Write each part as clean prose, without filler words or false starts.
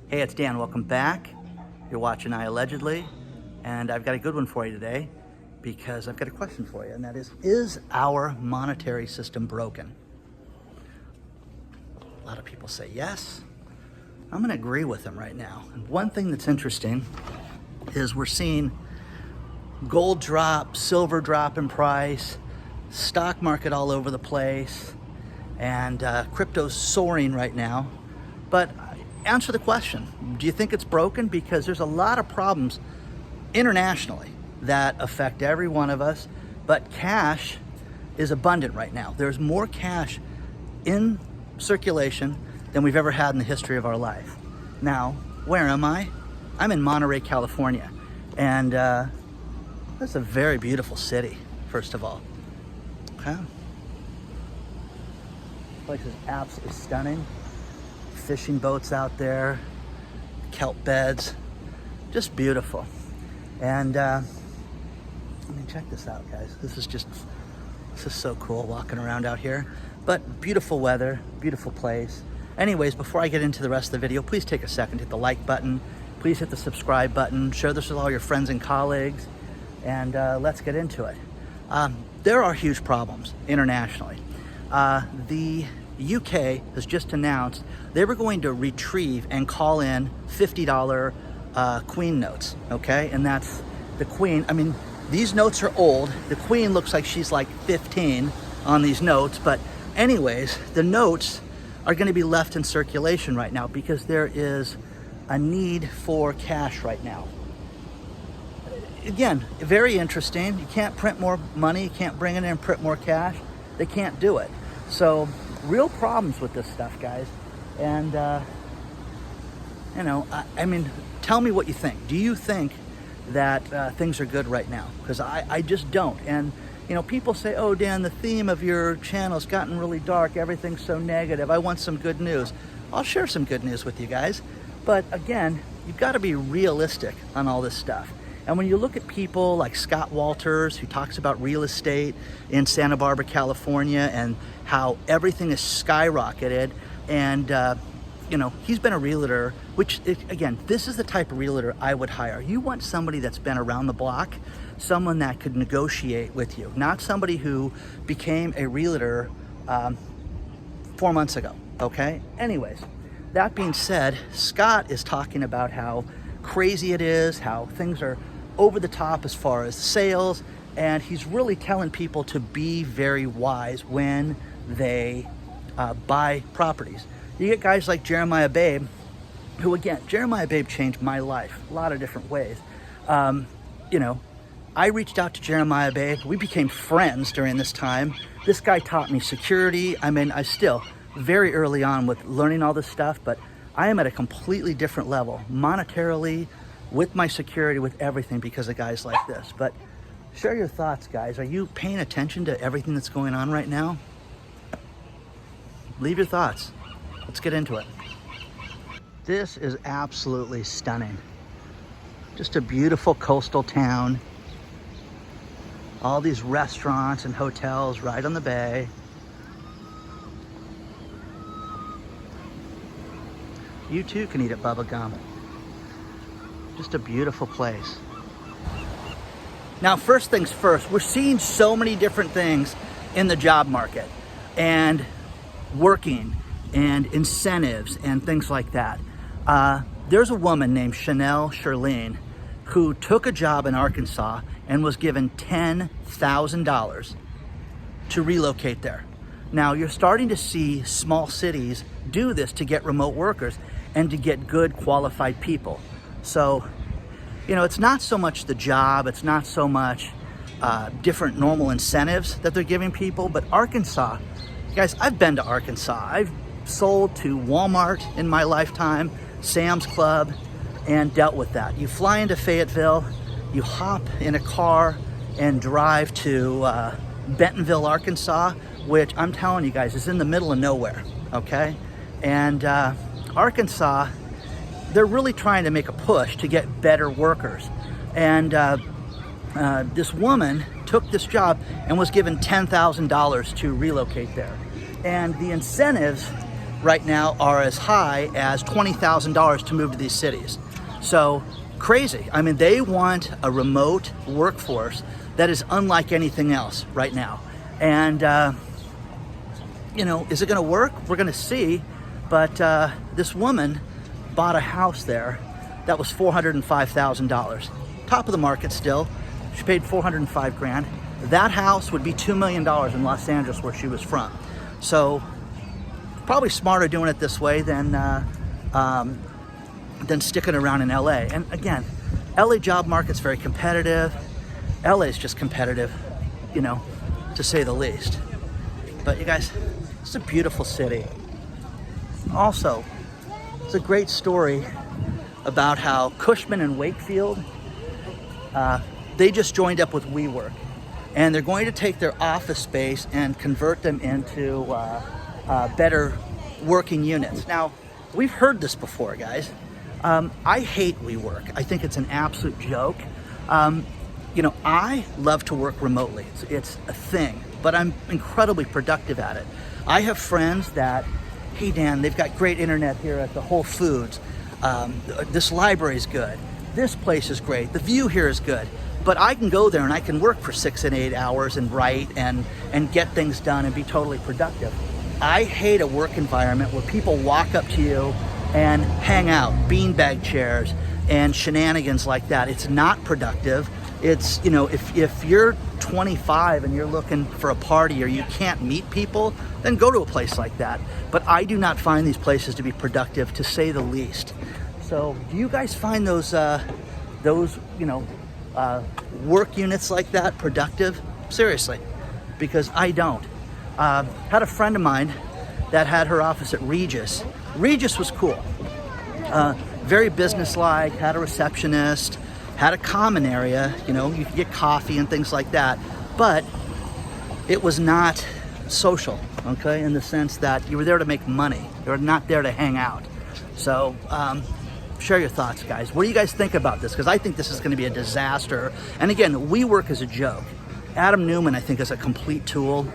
Hey, it's Dan. Welcome back. You're watching iAllegedly, and I've got a good one for you today because I've got a question for you, and that is our monetary system broken? A lot of people say yes. I'm going to agree with them right now. And one thing that's interesting is we're seeing gold drop, silver drop in price, stock market all over the place, and crypto's soaring right now. But answer the question. Do you think it's broken? Because there's a lot of problems internationally that affect every one of us, but cash is abundant right now. There's more cash in circulation than we've ever had in the history of our life. Now, where am I? I'm in Monterey, California, and that's a very beautiful city, first of all. Okay. This place is absolutely stunning. Fishing boats out there, kelp beds, just beautiful. And I mean, check this out, guys. This is so cool walking around out here. But beautiful weather, beautiful place. Anyways, before I get into the rest of the video, please take a second, hit the like button, please hit the subscribe button, share this with all your friends and colleagues, and let's get into it. There are huge problems internationally. The UK has just announced they were going to retrieve and call in $50 Queen notes, okay? And that's the Queen. I mean, these notes are old. The Queen looks like she's like 15 on these notes, but anyways, the notes are going to be left in circulation right now because there is a need for cash right now. Again, very interesting. You can't print more money. You can't bring it in and print more cash. They can't do it. So real problems with this stuff, guys. And, you know, I mean, tell me what you think. Do you think that things are good right now? Because I just don't. And, you know, people say, oh, Dan, the theme of your channel's gotten really dark. Everything's so negative. I want some good news. I'll share some good news with you guys. But again, you've got to be realistic on all this stuff. And when you look at people like Scott Walters, who talks about real estate in Santa Barbara, California, and how everything is skyrocketed, and you know, he's been a realtor, which again, this is the type of realtor I would hire. You want somebody that's been around the block, someone that could negotiate with you, not somebody who became a realtor 4 months ago, okay? Anyways, that being said, Scott is talking about how crazy it is, how things are over the top as far as sales, and he's really telling people to be very wise when they buy properties. You get guys like Jeremiah Babe, who again, Jeremiah Babe changed my life a lot of different ways. You know, I reached out to Jeremiah Babe. We became friends during this time. This guy taught me security. I mean, I still very early on with learning all this stuff, but I am at a completely different level, monetarily, with my security, with everything, because of guys like this. But share your thoughts, guys. Are you paying attention to everything that's going on right now? Leave your thoughts. Let's get into it. This is absolutely stunning. Just a beautiful coastal town. All these restaurants and hotels right on the bay. You too can eat at Bubba Gum. Just a beautiful place. Now, first things first, we're seeing so many different things in the job market and working and incentives and things like that. There's a woman named Chanel Sherline who took a job in Arkansas and was given $10,000 to relocate there. Now, you're starting to see small cities do this to get remote workers and to get good qualified people. So, you know, it's not so much the job, it's not so much different normal incentives that they're giving people, but Arkansas, guys, I've been to Arkansas. I've sold to Walmart in my lifetime, Sam's Club, and dealt with that. You fly into Fayetteville, you hop in a car and drive to Bentonville, Arkansas, which I'm telling you guys is in the middle of nowhere, okay? And Arkansas, they're really trying to make a push to get better workers. And this woman took this job and was given $10,000 to relocate there. And the incentives right now are as high as $20,000 to move to these cities. So crazy. I mean, they want a remote workforce that is unlike anything else right now. And, is it going to work? We're going to see. But this woman bought a house there that was $405,000. Top of the market still. She paid $405,000. That house would be $2 million in Los Angeles, where she was from. So probably smarter doing it this way than sticking around in LA. And again, LA job market's very competitive. LA is just competitive, to say the least. But you guys, it's a beautiful city. Also, it's a great story about how Cushman and Wakefield, they just joined up with WeWork, and they're going to take their office space and convert them into better working units. Now, we've heard this before, guys. I hate WeWork. I think it's an absolute joke. I love to work remotely. It's a thing, but I'm incredibly productive at it. I have friends that, hey Dan, they've got great internet here at the Whole Foods. This library is good. This place is great. The view here is good. But I can go there and I can work for 6 and 8 hours and write and get things done and be totally productive. I hate a work environment where people walk up to you and hang out, beanbag chairs and shenanigans like that. It's not productive. It's, if you're 25 and you're looking for a party or you can't meet people, then go to a place like that. But I do not find these places to be productive, to say the least. So do you guys find those work units like that productive? Seriously, because I don't. Had a friend of mine that had her office at Regis. Regis was cool. Very businesslike, had a receptionist, had a common area, you could get coffee and things like that, but it was not social, okay, in the sense that you were there to make money. You were not there to hang out. So share your thoughts, guys. What do you guys think about this? Because I think this is going to be a disaster. And again, WeWork is a joke. Adam Newman, I think, is a complete tool.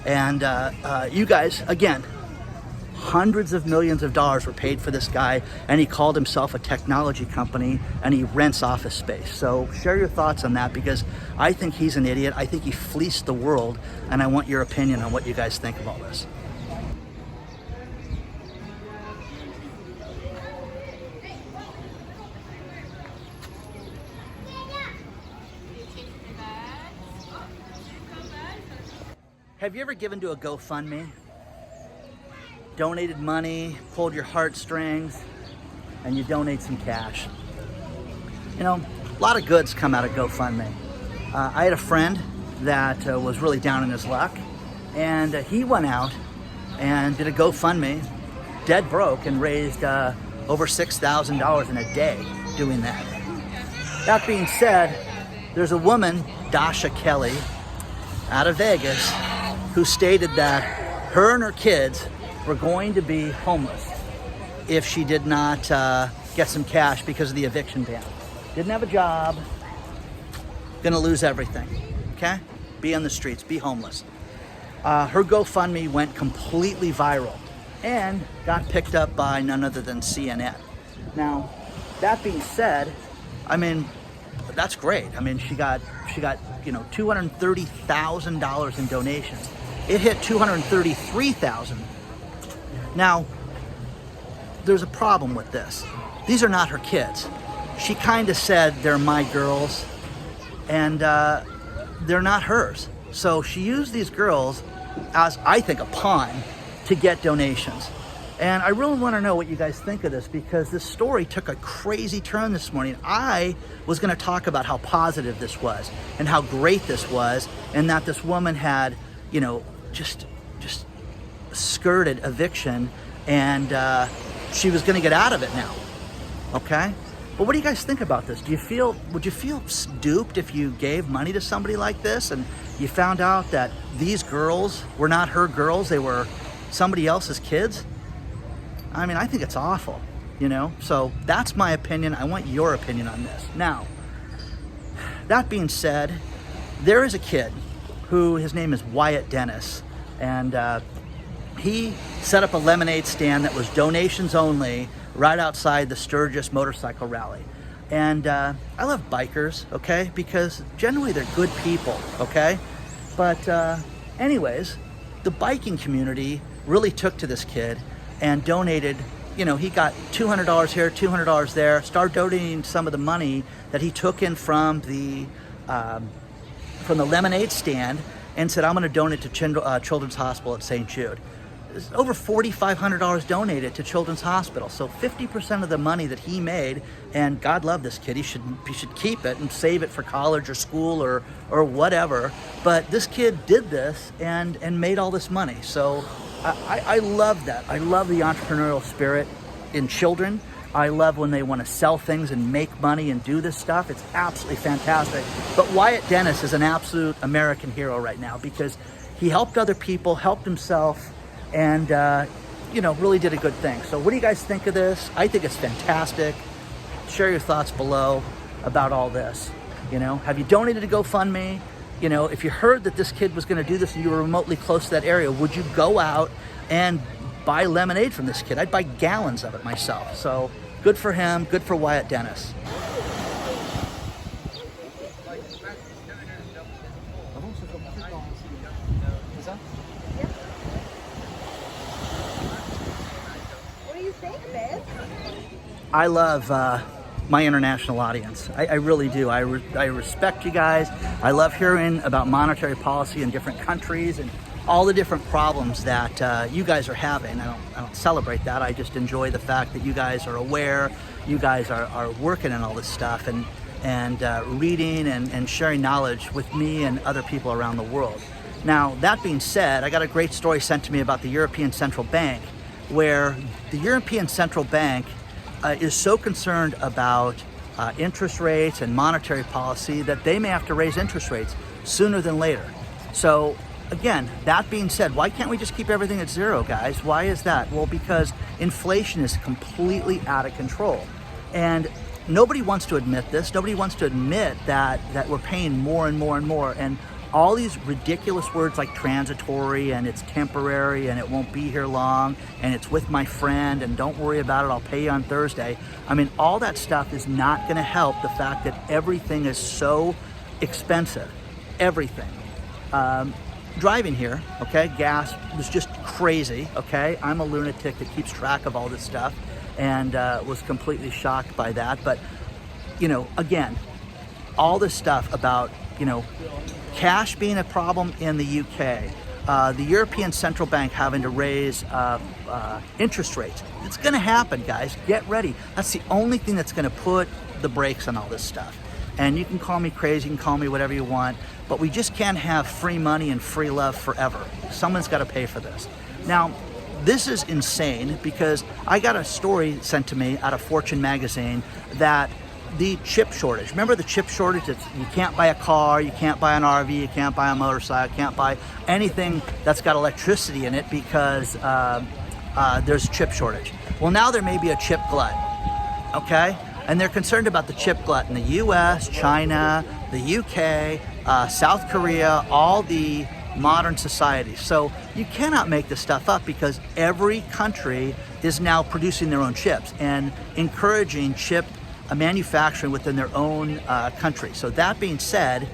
And you guys, again, hundreds of millions of dollars were paid for this guy, and he called himself a technology company, and he rents office space. So share your thoughts on that, because I think he's an idiot. I think he fleeced the world, and I want your opinion on what you guys think of all this. Have you ever given to a GoFundMe? Donated money, pulled your heartstrings, and you donate some cash. A lot of goods come out of GoFundMe. I had a friend that was really down in his luck, and he went out and did a GoFundMe, dead broke, and raised over $6,000 in a day doing that. That being said, there's a woman, Dasha Kelly, out of Vegas, who stated that her and her kids were going to be homeless if she did not get some cash because of the eviction ban. Didn't have a job, gonna lose everything, okay? Be on the streets, be homeless. Her GoFundMe went completely viral and got picked up by none other than CNN. Now, that being said, that's great. She got $230,000 in donations. It hit $233,000. Now, there's a problem with this. These are not her kids. She kind of said they're my girls, and they're not hers. So she used these girls as, I think, a pawn to get donations. And I really want to know what you guys think of this, because this story took a crazy turn this morning. I was going to talk about how positive this was and how great this was, and that this woman had, just skirted eviction, and she was going to get out of it now. Okay, but what do you guys think about this? Would you feel duped if you gave money to somebody like this and you found out that these girls were not her girls, they were somebody else's kids? I think it's awful, so that's my opinion. I want your opinion on this. Now, that being said, there is a kid who, his name is Wyatt Dennis, and he set up a lemonade stand that was donations only right outside the Sturgis motorcycle rally. And I love bikers, okay, because generally they're good people, okay? But anyways, the biking community really took to this kid and donated, you know, he got $200 here, $200 there, started donating some of the money that he took in from the lemonade stand and said, I'm going to donate to Children's Hospital at St. Jude. There's over $4,500 donated to Children's Hospital. So 50% of the money that he made, and God love this kid, he should keep it and save it for college or school or whatever. But this kid did this and made all this money. So I love that. I love the entrepreneurial spirit in children. I love when they want to sell things and make money and do this stuff. It's absolutely fantastic. But Wyatt Dennis is an absolute American hero right now because he helped other people, helped himself, and you know, really did a good thing. So what do you guys think of this? I think it's fantastic. Share your thoughts below about all this. You know, have you donated to GoFundMe? You know, if you heard that this kid was going to do this and you were remotely close to that area, would you go out and buy lemonade from this kid? I'd buy gallons of it myself. So good for him, good for Wyatt Dennis. I love my international audience. I really do. I respect you guys. I love hearing about monetary policy in different countries and all the different problems that you guys are having. I don't celebrate that. I just enjoy the fact that you guys are aware, you guys are working on all this stuff and reading and sharing knowledge with me and other people around the world. Now, that being said, I got a great story sent to me about the European Central Bank, where the European Central Bank is so concerned about interest rates and monetary policy that they may have to raise interest rates sooner than later. So again, that being said, why can't we just keep everything at zero, guys? Why is that? Well, because inflation is completely out of control. And nobody wants to admit this. Nobody wants to admit that we're paying more and more and more. And all these ridiculous words like transitory and it's temporary and it won't be here long and it's with my friend and don't worry about it, I'll pay you on Thursday. I mean, all that stuff is not going to help the fact that everything is so expensive. Everything. Driving here, okay, gas was just crazy, okay? I'm a lunatic that keeps track of all this stuff and was completely shocked by that. But, you know, again, all this stuff about, you know, cash being a problem in the UK, the European Central Bank having to raise interest rates. It's going to happen, guys. Get ready. That's the only thing that's going to put the brakes on all this stuff. And you can call me crazy, you can call me whatever you want, but we just can't have free money and free love forever. Someone's got to pay for this. Now, this is insane because I got a story sent to me out of Fortune magazine that the chip shortage. Remember the chip shortage? You can't buy a car, you can't buy an RV, you can't buy a motorcycle, can't buy anything that's got electricity in it because there's a chip shortage. Well, now there may be a chip glut, okay? And they're concerned about the chip glut in the US, China, the UK, South Korea, all the modern societies. So you cannot make this stuff up because every country is now producing their own chips and encouraging chip manufacturing within their own country. So that being said,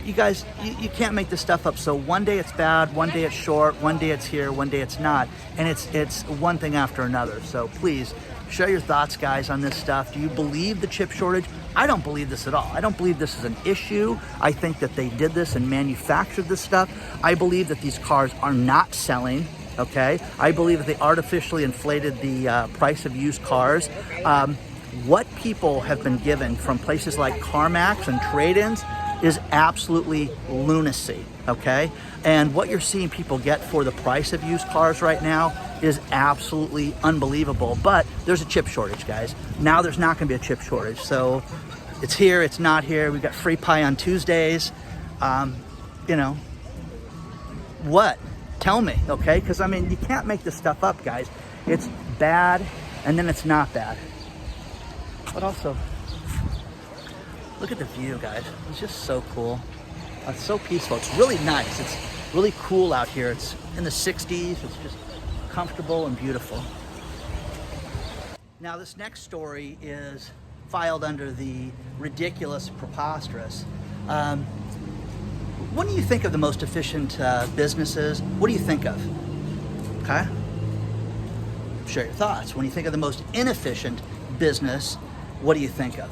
you guys, you can't make this stuff up. So one day it's bad, one day it's short, one day it's here, one day it's not. And it's one thing after another. So please share your thoughts, guys, on this stuff. Do you believe the chip shortage? I don't believe this at all. I don't believe this is an issue. I think that they did this and manufactured this stuff. I believe that these cars are not selling, okay? I believe that they artificially inflated the price of used cars. What people have been given from places like CarMax and trade-ins is absolutely lunacy, okay? And what you're seeing people get for the price of used cars right now is absolutely unbelievable. But there's a chip shortage, guys. Now there's not gonna be a chip shortage. So it's here, it's not here. We've got free pie on Tuesdays. You know, what? Tell me, okay? Because I mean, you can't make this stuff up, guys. It's bad, and then it's not bad. But also, look at the view, guys. It's just so cool. It's so peaceful. It's really nice. really cool out here. It's in the 60s. It's just comfortable and beautiful. Now this next story is filed under the ridiculous, preposterous. When do you think of the most efficient businesses? What do you think of? Okay? Share your thoughts. When you think of the most inefficient business, what do you think of?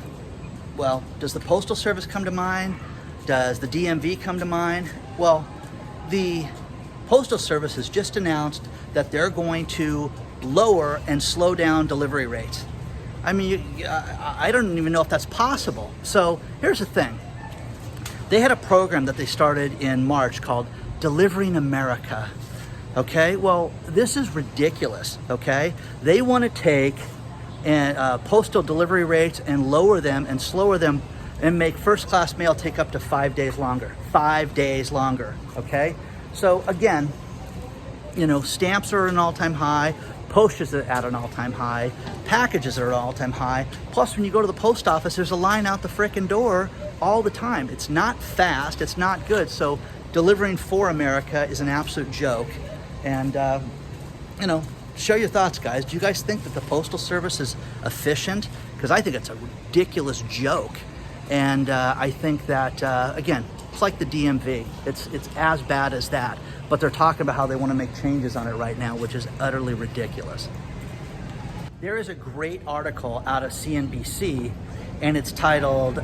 Well, does the Postal Service come to mind? Does the DMV come to mind? Well, the Postal Service has just announced that they're going to lower and slow down delivery rates. I mean, I don't even know if that's possible. So here's the thing. They had a program that they started in March called Delivering America. Okay, well, this is ridiculous, okay? They want to take postal delivery rates and lower them and slower them and make first-class mail take up to 5 days longer. 5 days longer, okay? So again, you know, stamps are at an all-time high, postage are at an all-time high, packages are at an all-time high. Plus, when you go to the post office, there's a line out the frickin' door all the time. It's not fast, it's not good. So delivering for America is an absolute joke. And, you know, share your thoughts, guys. Do you guys think that the Postal Service is efficient? Because I think it's a ridiculous joke. And I think that, again, it's like the DMV. It's as bad as that. But they're talking about how they want to make changes on it right now, which is utterly ridiculous. There is a great article out of CNBC, and it's titled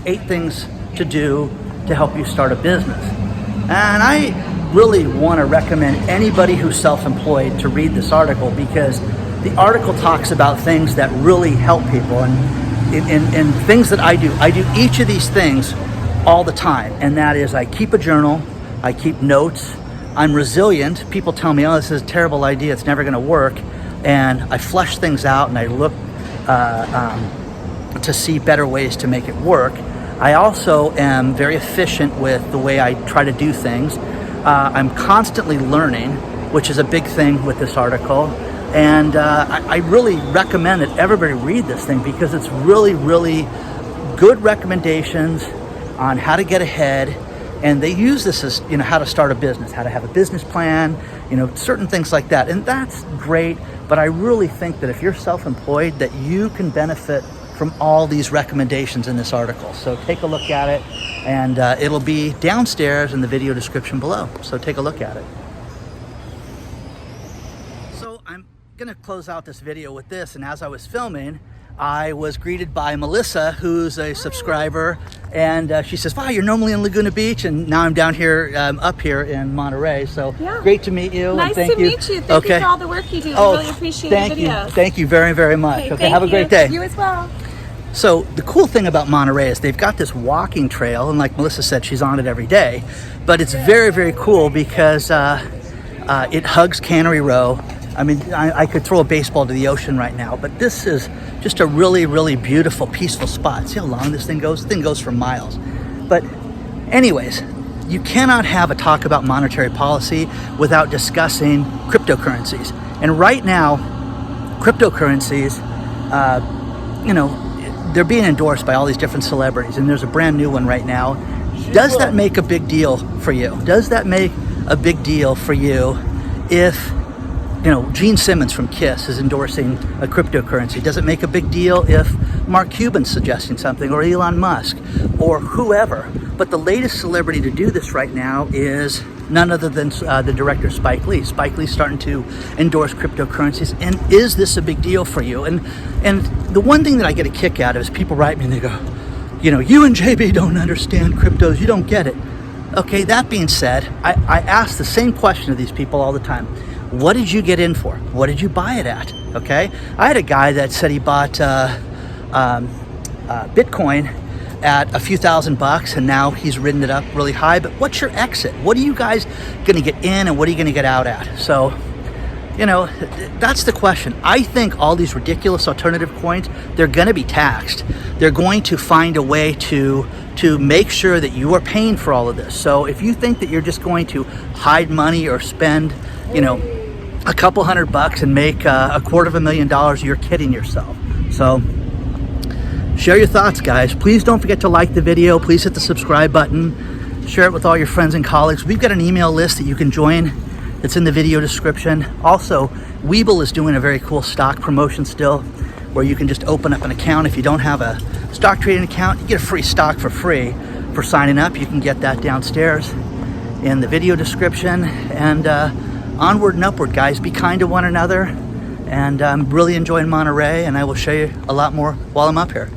8 Things to Do to Help You Start a Business. And I really want to recommend anybody who's self-employed to read this article, because the article talks about things that really help people and things that I do. I do each of these things all the time, and that is I keep a journal, I keep notes, I'm resilient. People tell me, oh, this is a terrible idea, it's never going to work, and I flesh things out and I look to see better ways to make it work. I also am very efficient with the way I try to do things. I'm constantly learning, which is a big thing with this article. And I really recommend that everybody read this thing, because it's really, really good recommendations on how to get ahead. And they use this as, you know, how to start a business, how to have a business plan, you know, certain things like that. And that's great. But I really think that if you're self-employed, that you can benefit from all these recommendations in this article. So take a look at it, and it'll be downstairs in the video description below. So take a look at it. So I'm gonna close out this video with this, and as I was filming, I was greeted by Melissa, who's a subscriber, and she says, wow, you're normally in Laguna Beach, and now I'm down here, up here in Monterey. So yeah. Great to meet you. Nice to meet you. Thank you for all the work you do. I really appreciate the videos. Thank you very, very much. Okay, have a great day. You as well. So the cool thing about Monterey is they've got this walking trail, and like Melissa said, she's on it every day, but it's very, very cool because it hugs Cannery Row. I mean, I could throw a baseball to the ocean right now, but this is just a really, really beautiful, peaceful spot. See how long this thing goes? The thing goes for miles. But anyways, you cannot have a talk about monetary policy without discussing cryptocurrencies. And right now, cryptocurrencies, you know, they're being endorsed by all these different celebrities, and there's a brand new one right now. Does that make a big deal for you? Does that make a big deal for you if, you know, Gene Simmons from KISS is endorsing a cryptocurrency? Does it make a big deal if Mark Cuban's suggesting something, or Elon Musk, or whoever? But the latest celebrity to do this right now is none other than the director Spike Lee. Spike Lee's starting to endorse cryptocurrencies. And is this a big deal for you? And the one thing that I get a kick out of is people write me and they go, you know, you and JB don't understand cryptos, you don't get it. Okay, that being said, I ask the same question to these people all the time. What did you get in for? What did you buy it at? Okay, I had a guy that said he bought Bitcoin at a few $1,000, and now he's ridden it up really high. But what's your exit? What are you guys gonna get in, and what are you gonna get out at? So, you know, that's the question. I think all these ridiculous alternative coins, they're gonna be taxed. They're going to find a way to make sure that you are paying for all of this. So if you think that you're just going to hide money or spend, you know, a couple $100 and make $250,000, you're kidding yourself. So share your thoughts, guys. Please don't forget to like the video. Please hit the subscribe button. Share it with all your friends and colleagues. We've got an email list that you can join. It's in the video description. Also, Webull is doing a very cool stock promotion still, where you can just open up an account. If you don't have a stock trading account, you get a free stock for free for signing up. You can get that downstairs in the video description. And onward and upward, guys. Be kind to one another. And I'm really enjoying Monterey, and I will show you a lot more while I'm up here.